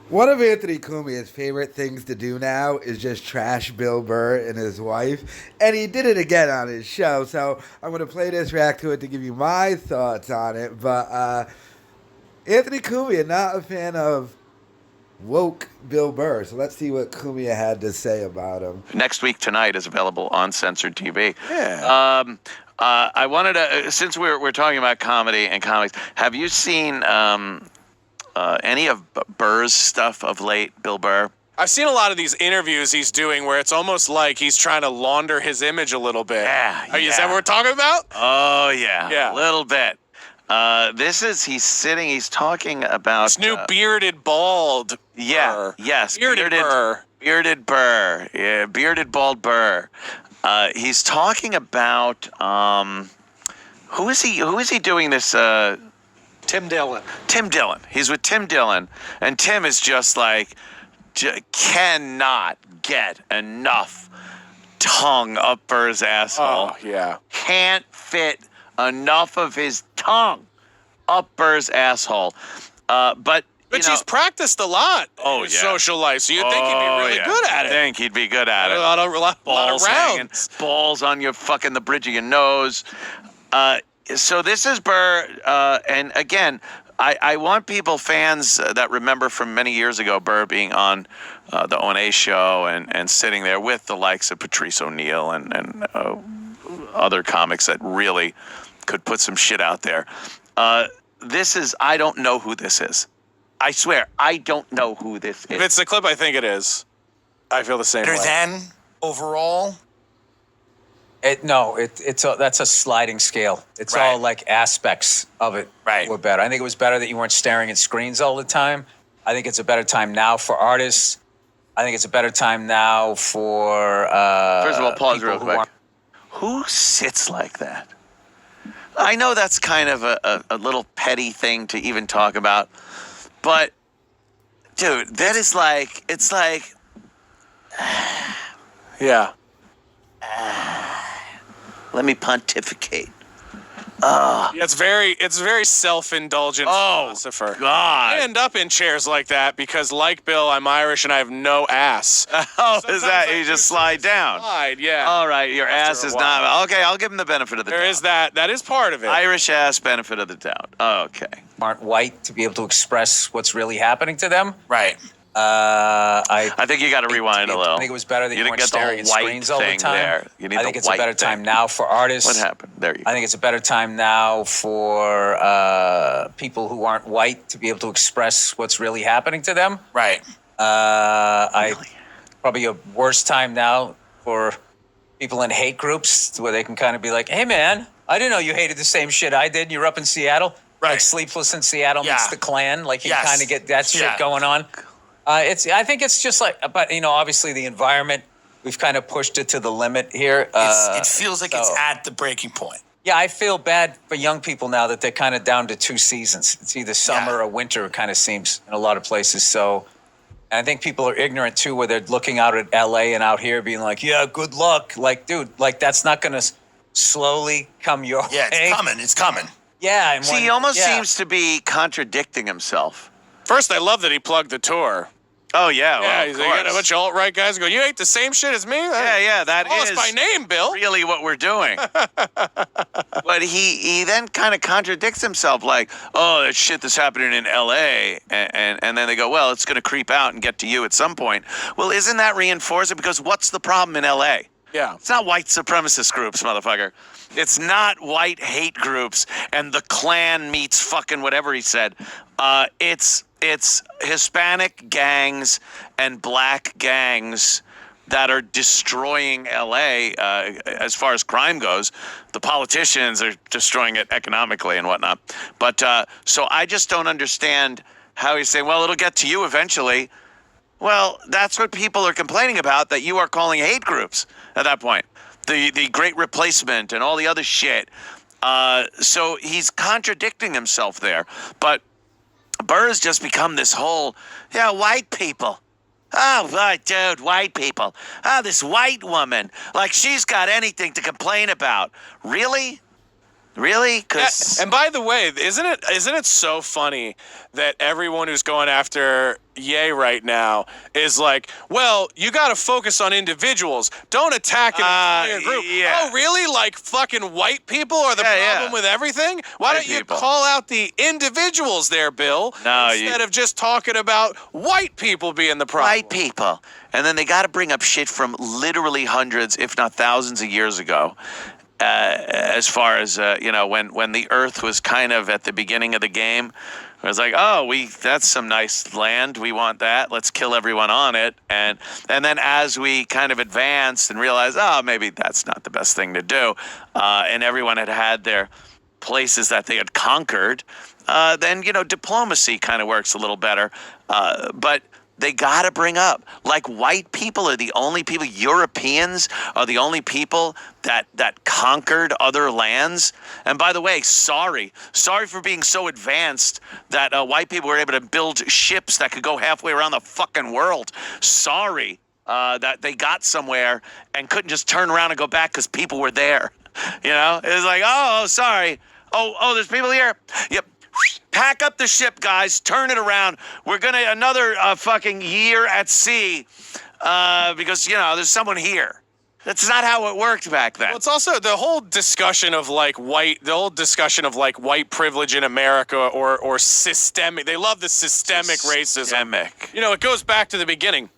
One of Anthony Cumia's favorite things to do now is just trash Bill Burr and his wife, and he did it again on his show. So I'm going to play this, react to it to give you my thoughts on it. But Anthony Cumia, not a fan of woke Bill Burr. So let's see what Cumia had to say about him. Next Week Tonight is available on Censored TV. Yeah. I wanted to, since we're talking about comedy and comics, have you seen any of Burr's stuff of late, Bill Burr? I've seen a lot of these interviews he's doing where it's almost like he's trying to launder his image a little bit. Yeah. Is that what we're talking about? Oh, yeah. Yeah. A little bit. He's talking about... This new bearded, bald Burr. Yes. Bearded Burr. Bearded Burr. Yeah, bearded, bald Burr. He's talking about... Who is he doing this... Tim Dillon. Tim Dillon. He's with Tim Dillon, and Tim is just like cannot get enough tongue up Burr's asshole. Oh, yeah. Can't fit enough of his tongue up Burr's asshole. But he's practiced a lot in his yeah. social life, so you'd think he'd be really good at it. I think he'd be good at it. A lot of Balls hanging, rounds. balls on your fucking the bridge of your nose. So this is Burr, and again, I want people, fans that remember from many years ago, Burr being on the O&A show and sitting there with the likes of Patrice O'Neill and other comics that really could put some shit out there. I don't know who this is. I swear, I don't know who this is. If it's the clip, I think it is. I feel the same way. Better than overall. That's a sliding scale. It's Right. all like aspects of it Right. were better. I think it was better that you weren't staring at screens all the time. I think it's a better time now for artists. I think it's a better time now for First of all, pause people real who quick. aren't- Who sits like that? I know that's kind of a little petty thing to even talk about, but dude, that is like, it's like, Yeah. let me pontificate. Yeah, it's very self-indulgent philosopher. Oh, God. I end up in chairs like that because, like Bill, I'm Irish and I have no ass. Oh, is Sometimes that, I you do just slide down? Slide, yeah. All right, your After ass a is while. not, okay, I'll give him the benefit of the doubt. There is that. That is part of it. Irish ass, benefit of the doubt. Okay. aren't white to be able to express what's really happening to them. Right. I think you got to rewind a little. I think it was better that you didn't weren't get the staring whole at white screens all the thing time. there. You need I think the it's a white better thing. time now for artists. What happened? There you go. I think it's a better time now for people who aren't white to be able to express what's really happening to them. Right. Probably a worse time now for people in hate groups where they can kind of be like, hey, man, I didn't know you hated the same shit I did. You're up in Seattle. Right. Like Sleepless in Seattle meets Yeah. The Klan. Like you Yes. kind of get that shit Yeah. going on. I think it's just like, but obviously the environment, we've kind of pushed it to the limit here. It feels like it's so- at the breaking point. Yeah, I feel bad for young people now that they're kind of down to 2 seasons. It's either summer or winter, it kind of seems in a lot of places. So and I think people are ignorant too, where they're looking out at LA and out here being like, yeah, good luck. Like, dude, like that's not going to slowly come your Yeah, way. it's coming. It's coming. Yeah. And See, he almost seems to be contradicting himself. First, I love that he plugged the tour. Oh, yeah. Yeah, well, he's of like, you got a course. bunch of alt-right guys who go, you hate the same shit as me? Yeah, that Call us is by name, Bill. really what we're doing. But he then kind of contradicts himself, like, oh, that shit that's happening in L.A., and then they go, well, it's going to creep out and get to you at some point. Well, isn't that reinforcing? Because what's the problem in L.A.? Yeah. It's not white supremacist groups, motherfucker. It's not white hate groups and the Klan meets fucking whatever he said. It's Hispanic gangs and black gangs that are destroying L.A. As far as crime goes. The politicians are destroying it economically and whatnot. But so I just don't understand how he's saying, well, it'll get to you eventually. Well, that's what people are complaining about, that you are calling hate groups at that point. The Great Replacement and all the other shit. So he's contradicting himself there. But Burr has just become this whole, white people. Oh, right, dude, white people. Oh, this white woman. Like she's got anything to complain about. Really? Really? Yeah, Because and by the way, isn't it so funny that everyone who's going after Ye right now is like, well, you got to focus on individuals. Don't attack an entire group. yeah. Oh, really? Like fucking white people are the Yeah, problem yeah. with everything? Why White don't you people. call out the individuals there, Bill, No, instead of just talking about white people being the problem? white people. And then they got to bring up shit from literally hundreds, if not thousands of years ago. As far as, when the earth was kind of at the beginning of the game, it was like, oh, that's some nice land. We want that. Let's kill everyone on it. And then as we kind of advanced and realized, oh, maybe that's not the best thing to do, and everyone had their places that they had conquered, then, diplomacy kind of works a little better. But they got to bring up, like, white people are the only people, Europeans are the only people that conquered other lands. And by the way, sorry for being so advanced that white people were able to build ships that could go halfway around the fucking world. Sorry that they got somewhere and couldn't just turn around and go back because people were there. It was like, oh, sorry. Oh, there's people here. Yep. Pack up the ship, guys. Turn it around. We're going to another fucking year at sea because, there's someone here. That's not how it worked back then. Well, it's also the whole discussion of white privilege in America or systemic. They love the systemic racism. Systemic. It goes back to the beginning.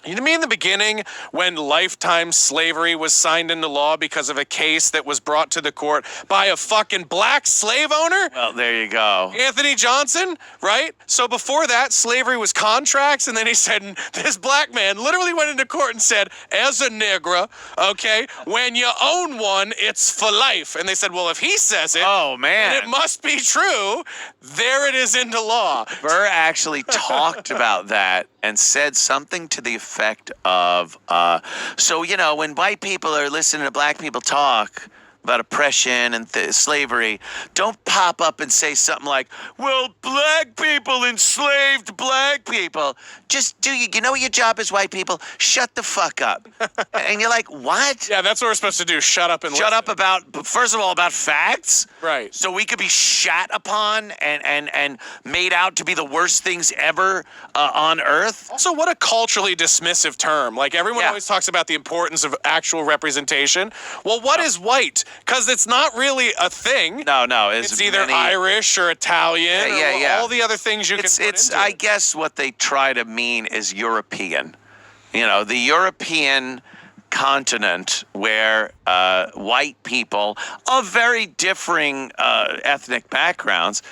You mean the beginning when lifetime slavery was signed into law because of a case that was brought to the court by a fucking black slave owner? Well, there you go. Anthony Johnson, right? So before that, slavery was contracts, and then he said, this black man literally went into court and said, as a Negra, okay, when you own one, it's for life. And they said, well, if he says it, Oh, man. and it must be true, there it is into law. Burr actually talked about that and said something to the effect of, when white people are listening to black people talk about oppression and slavery, don't pop up and say something like, well, black people enslaved black people. Just you know what your job is, white people? Shut the fuck up. And you're like, what? Yeah, that's what we're supposed to do. Shut up and Shut listen. up first of all, about facts. Right. So we could be shat upon and made out to be the worst things ever on Earth. Also, what a culturally dismissive term. Like, everyone Yeah. always talks about the importance of actual representation. Well, what is white? Because it's not really a thing. No. It's either Irish or Italian or all the other things you can put It's into I it. guess what they try to mean is European. The European continent where white people of very differing ethnic backgrounds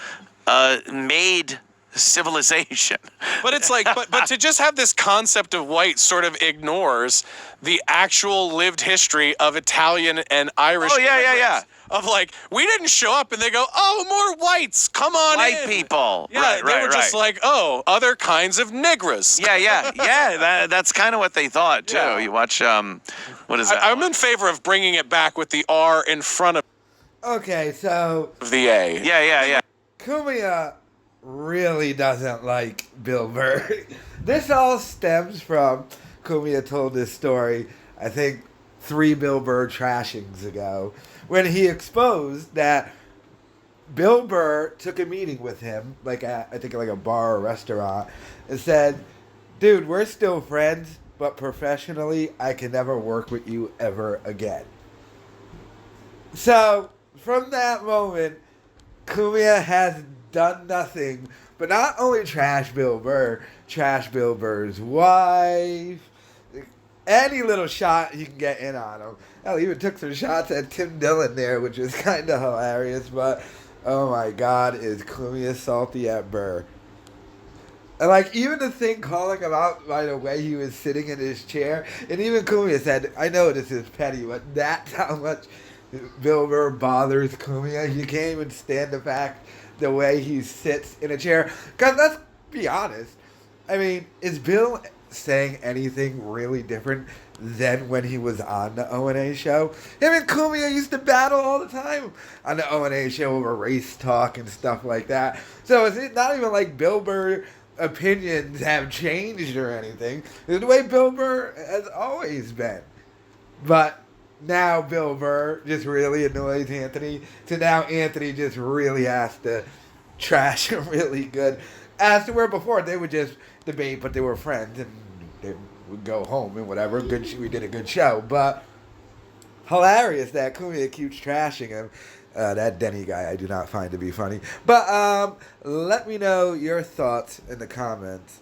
made civilization. But it's like, but to just have this concept of white sort of ignores the actual lived history of Italian and Irish. Oh, yeah. immigrants. Of like, we didn't show up and they go, oh, more whites, come on White in. people. Yeah, right, they were just like, oh, other kinds of nigras. Yeah. That's kind of what they thought too. Yeah. You watch what is that? I'm in favor of bringing it back with the R in front Okay, so of the A. Yeah. Cumia really doesn't like Bill Burr. This all stems from Cumia told this story, I think, 3 Bill Burr trashings ago, when he exposed that Bill Burr took a meeting with him, like at, I think like a bar or restaurant, and said, dude, we're still friends, but professionally, I can never work with you ever again. So, from that moment, Cumia has done nothing but not only trash Bill Burr, trash Bill Burr's wife, any little shot he can get in on him. Hell, he even took some shots at Tim Dillon there, which was kind of hilarious, but oh my God, is Cumia salty at Burr. And even the thing calling him out by the way he was sitting in his chair, and even Cumia said, I know this is petty, but that's how much Bill Burr bothers Cumia. You can't even stand the fact the way he sits in a chair. Because let's be honest, I mean, is Bill saying anything really different than when he was on the O&A show? Him and Cumia used to battle all the time on the O&A show over race talk and stuff like that. So it's not even like Bill Burr opinions have changed or anything. It's the way Bill Burr has always been. But now Bill Burr just really annoys Anthony. To now Anthony just really has to trash him really good. As to where before they would just debate, but they were friends and they would go home and whatever. We did a good show, but hilarious that Cumia keeps trashing him. That Denny guy I do not find to be funny. But let me know your thoughts in the comments.